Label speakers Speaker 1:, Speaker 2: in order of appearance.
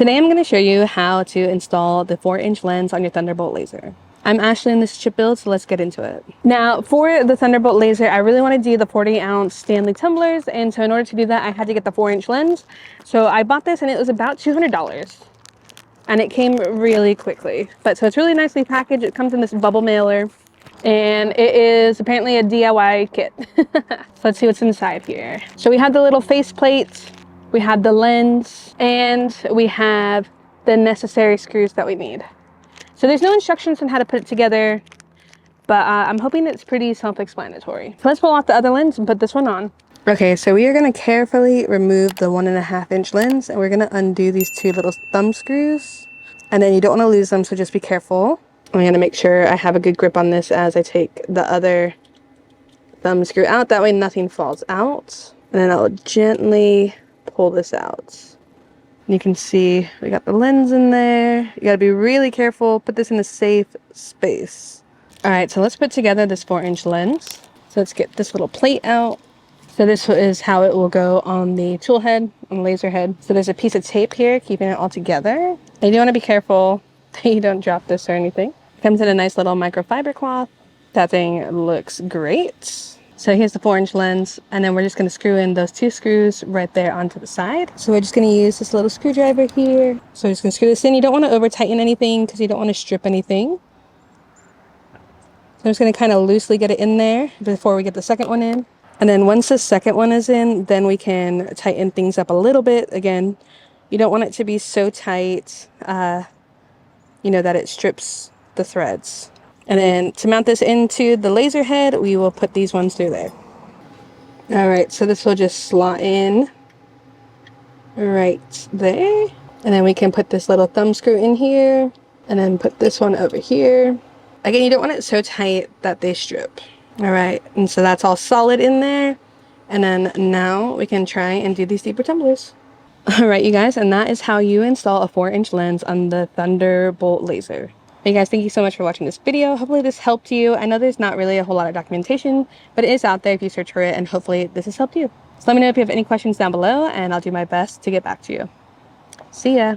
Speaker 1: Today I'm going to show you how to install the 4-inch lens on your Thunderbolt laser. I'm Ashley in this chip build, so let's get into it. Now for the Thunderbolt laser, I really want to do the 40-ounce Stanley tumblers, and so in order to do that I had to get the 4-inch lens. So I bought this and it was about $200 and it came really quickly. But so it's really nicely packaged. It comes in this bubble mailer and it is apparently a DIY kit. So let's see what's inside here. So we have the little face plate, we have the lens, and we have the necessary screws that we need. So there's no instructions on how to put it together, but I'm hoping it's pretty self-explanatory. So let's pull off the other lens and put this one on. Okay, so we are going to carefully remove the 1.5-inch lens, and we're going to undo these two little thumb screws. And then you don't want to lose them, so just be careful. I'm going to make sure I have a good grip on this as I take the other thumb screw out. That way nothing falls out. And then I'll gently pull this out. You can see we got the lens in there. You got to be really careful. Put this in a safe space. All right, so let's put together this 4-inch lens. So let's get this little plate out. So this is how it will go on the tool head, on the laser head. So there's a piece of tape here keeping it all together. And you want to be careful that you don't drop this or anything. It comes in a nice little microfiber cloth. That thing looks great. So here's the 4-inch lens, and then we're just going to screw in those two screws right there onto the side. So we're just going to use this little screwdriver here. So we're just going to screw this in. You don't want to over tighten anything because you don't want to strip anything. So I'm just going to kind of loosely get it in there before we get the second one in. And then once the second one is in, then we can tighten things up a little bit. Again, you don't want it to be so tight, you know, that it strips the threads. And then to mount this into the laser head, we will put these ones through there. All right, so this will just slot in right there. And then we can put this little thumb screw in here and then put this one over here. Again, you don't want it so tight that they strip. All right, and so that's all solid in there. And then now we can try and do these deeper tumblers. All right, you guys, and that is how you install a 4-inch lens on the Thunderbolt laser. Hey guys, thank you so much for watching this video. Hopefully this helped you. I know there's not really a whole lot of documentation, but it is out there if you search for it, and hopefully this has helped you. So let me know if you have any questions down below, and I'll do my best to get back to you. See ya.